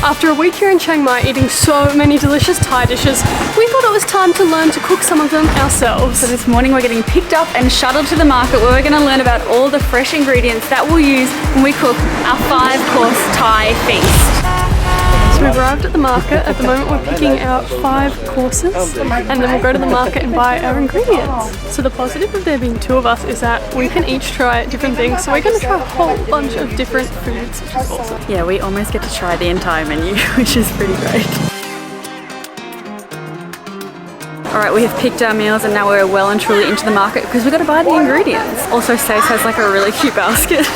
After a week here in Chiang Mai eating so many delicious Thai dishes, we thought it was time to learn to cook some of them ourselves. So this morning we're getting picked up and shuttled to the market where we're going to learn about all the fresh ingredients that we'll use when we cook our 5-course Thai feast. So we've arrived at the market. At the moment we're picking out 5 courses and then we'll go to the market and buy our ingredients. So the positive of there being 2 of us is that we can each try different things. So we're going to try a whole bunch of different foods, which is awesome. Yeah, we almost get to try the entire menu, which is pretty great. Alright, we have picked our meals and now we're well and truly into the market because we've got to buy the ingredients. Also, Stace has like a really cute basket.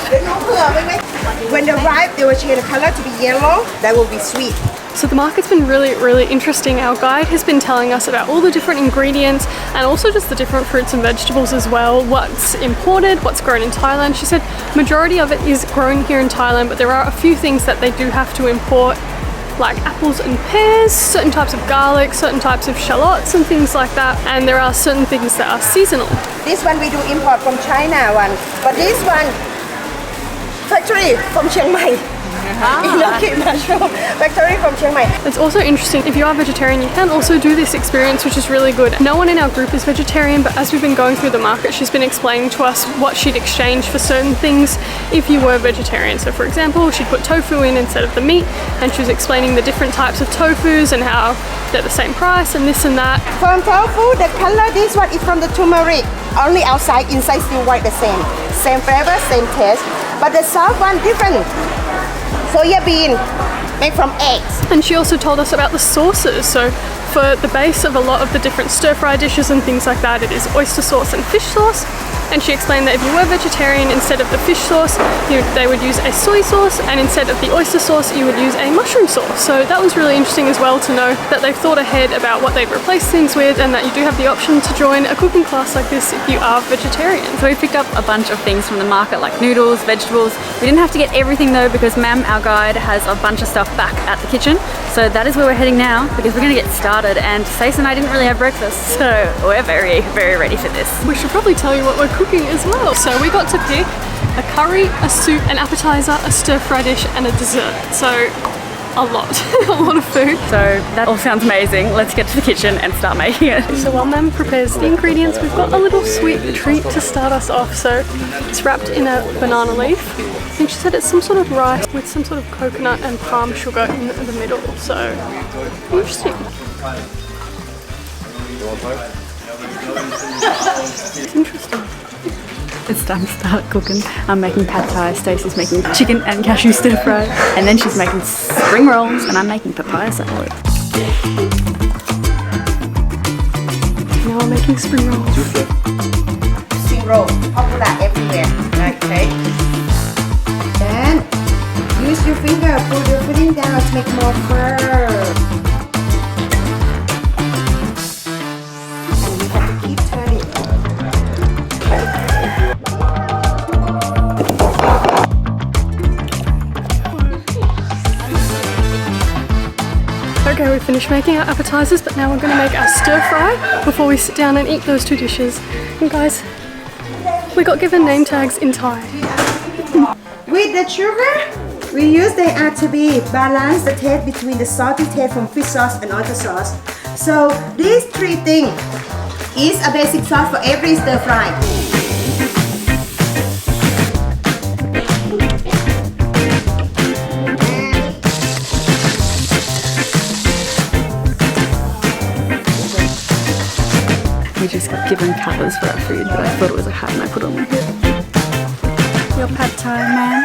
When they arrive, they will change the color to be yellow. That will be sweet. So the market's been really interesting. Our guide has been telling us about all the different ingredients and also just the different fruits and vegetables as well. What's imported, what's grown in Thailand. She said majority of it is grown here in Thailand, but there are a few things that they do have to import, like apples and pears, certain types of garlic, certain types of shallots and things like that. And there are certain things that are seasonal. This one we do import from China but this one factory from Chiang Mai. Factory from Chiang Mai. It's also interesting, if you are vegetarian, you can also do this experience, which is really good. No one in our group is vegetarian, but as we've been going through the market, she's been explaining to us what she'd exchange for certain things if you were vegetarian. So for example, she'd put tofu in instead of the meat, and she was explaining the different types of tofus and how they're the same price and this and that. From tofu, the color, this one is from the turmeric. Only outside, inside still white the same. Same flavor, same taste. But the soft one different. Soya bean made from eggs. And she also told us about the sauces. So for the base of a lot of the different stir-fry dishes and things like that, it is oyster sauce and fish sauce. And she explained that if you were vegetarian, instead of the fish sauce, they would use a soy sauce, and instead of the oyster sauce, you would use a mushroom sauce. So that was really interesting as well to know that they've thought ahead about what they've replaced things with, and that you do have the option to join a cooking class like this if you are vegetarian. So we picked up a bunch of things from the market, like noodles, vegetables. We didn't have to get everything though because Ma'am, our guide, has a bunch of stuff back at the kitchen. So that is where we're heading now because we're going to get started, and Stace and I didn't really have breakfast, so we're very ready for this. We should probably tell you what we're cooking as well. So we got to pick a curry, a soup, an appetizer, a stir-fry dish and a dessert. So a lot, a lot of food. So that all sounds amazing. Let's get to the kitchen and start making it. So while Ma'am prepares the ingredients, we've got a little sweet treat to start us off. So it's wrapped in a banana leaf. And she said it's some sort of rice with some sort of coconut and palm sugar in the middle. So interesting. It's interesting. It's time to start cooking. I'm making pad thai, Stacey's making chicken and cashew stir fry, and then she's making spring rolls, and I'm making papaya salad. Now I'm making spring rolls. Spring roll, popular everywhere. Okay. Then use your finger, put your filling down to make more firm. And you have to keep turning. Okay, we finished making our appetizers, but now we're going to make our stir fry before we sit down and eat those 2 dishes. And guys, we got given name tags in Thai. With the sugar, we use the to be balance the taste between the salty taste from fish sauce and oyster sauce. So these 3 things is a basic sauce for every stir fry. We just got given covers for our food, but I thought it was a hat and I put it on my head. Your pad thai, man.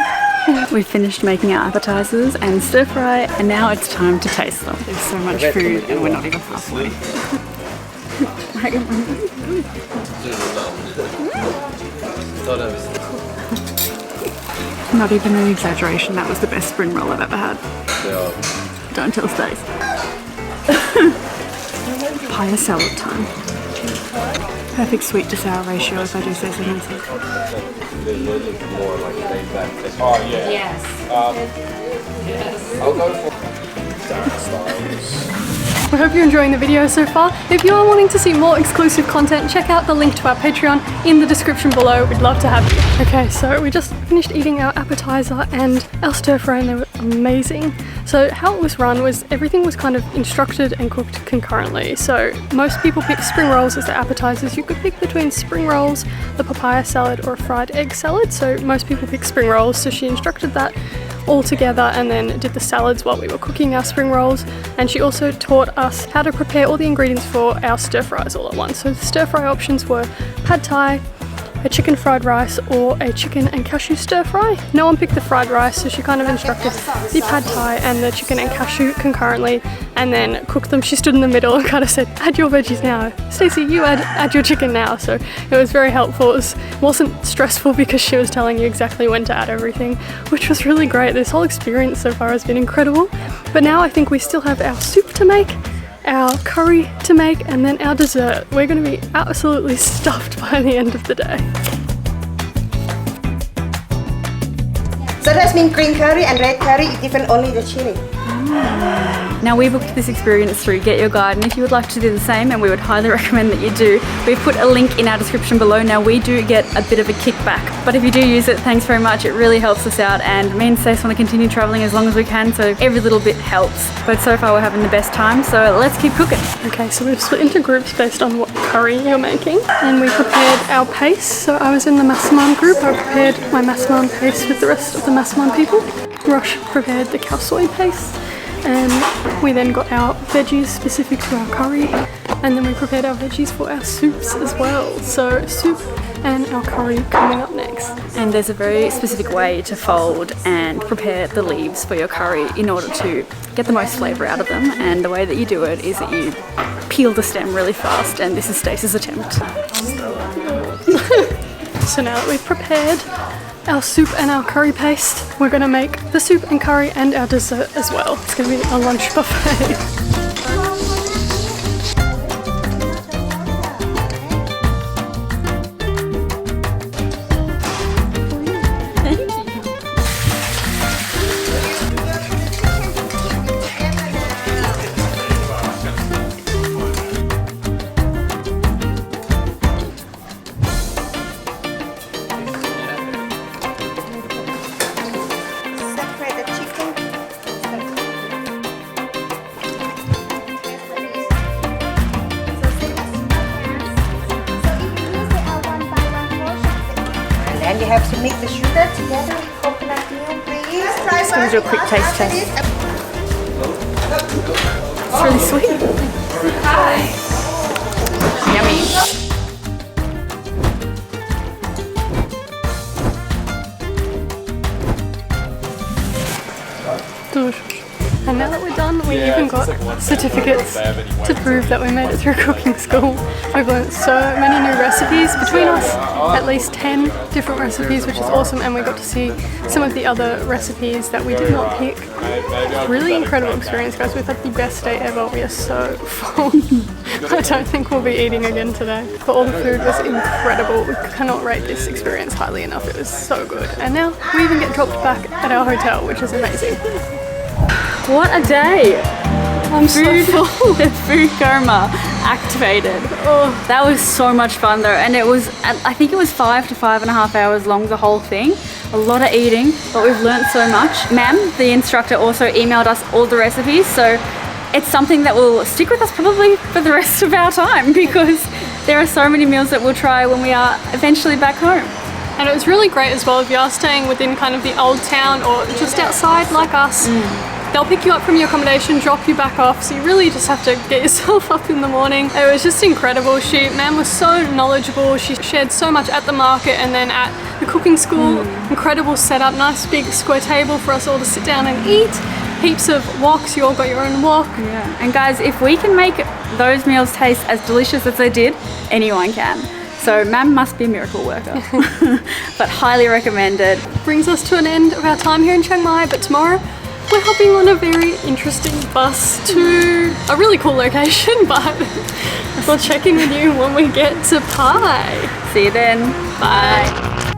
We finished making our appetizers and stir fry, and now it's time to taste them. There's so much food and we're not even halfway. Not even an exaggeration, that was the best spring roll I've ever had. Don't tell Stace. Papaya salad time. Perfect sweet to sour ratio, if I do say so myself. Oh yeah. Yes. I'll go for dark styles. We hope you're enjoying the video so far. If you are wanting to see more exclusive content, check out the link to our Patreon in the description below. We'd love to have you. Okay, so we just finished eating our appetizer and our stir fry and they were amazing. So how it was run was everything was kind of instructed and cooked concurrently. So most people pick spring rolls as their appetizers. You could pick between spring rolls, the papaya salad or a fried egg salad. So most people pick spring rolls. So she instructed that all together and then did the salads while we were cooking our spring rolls. And she also taught us how to prepare all the ingredients for our stir fries all at once. So the stir fry options were pad thai, a chicken fried rice or a chicken and cashew stir fry. No one picked the fried rice, so she kind of instructed the pad thai and the chicken and cashew concurrently and then cooked them. She stood in the middle and kind of said, add your veggies now. Stacey, you add your chicken now. So it was very helpful. It wasn't stressful because she was telling you exactly when to add everything, which was really great. This whole experience so far has been incredible. But now I think we still have our soup to make, our curry to make, and then our dessert. We're going to be absolutely stuffed by the end of the day. So that's mean green curry and red curry, different only the chili. Now we booked this experience through Get Your Guide, and if you would like to do the same, and we would highly recommend that you do, we've put a link in our description below. Now we do get a bit of a kickback, but if you do use it, thanks very much. It really helps us out, and me and Stace want to continue traveling as long as we can, so every little bit helps. But so far we're having the best time, so let's keep cooking. Okay, so we've split into groups based on what curry you're making, and we prepared our paste. So I was in the Massaman group. I prepared my Massaman paste with the rest of the Massaman people. Rosh prepared the Khao Soi paste, and we then got our veggies specific to our curry, and then we prepared our veggies for our soups as well. So soup and our curry coming up next. And there's a very specific way to fold and prepare the leaves for your curry in order to get the most flavour out of them, and the way that you do it is that you peel the stem really fast, and this is Stacey's attempt. So now that we've prepared our soup and our curry paste, we're going to make the soup and curry and our dessert as well. It's going to be a lunch buffet. And you have to mix the sugar together with coconut milk, please. Just going to do a quick taste test. It's really sweet. Yummy. Delicious. And now that we're done, we even got certificates to prove that we made it through cooking school. We've learned so many new recipes between us, at least 10 different recipes, which is awesome, and we got to see some of the other recipes that we did not pick. Really incredible experience, guys. We've had the best day ever. We are so full. I don't think we'll be eating again today, but all the food was incredible. We cannot rate this experience highly enough. It was so good. And now we even get dropped back at our hotel, which is amazing. What a day! I'm so full. The food coma activated. Oh, that was so much fun though, and it was, I think it was 5 to 5.5 hours long, the whole thing. A lot of eating, but we've learned so much. Ma'am, the instructor, also emailed us all the recipes, so it's something that will stick with us probably for the rest of our time, because there are so many meals that we'll try when we are eventually back home. And it was really great as well if you are staying within kind of the old town or just outside like us. They'll pick you up from your accommodation, drop you back off, so you really just have to get yourself up in the morning. It was just incredible. Ma'am was so knowledgeable. She shared so much at the market and then at the cooking school. Incredible setup, nice big square table for us all to sit down and eat. Heaps of woks, you all got your own wok. Yeah. And guys, if we can make those meals taste as delicious as they did, anyone can. So Ma'am must be a miracle worker, but highly recommended. Brings us to an end of our time here in Chiang Mai, but tomorrow we're hopping on a very interesting bus to a really cool location, but we'll check in with you when we get to Pai. See you then. Bye.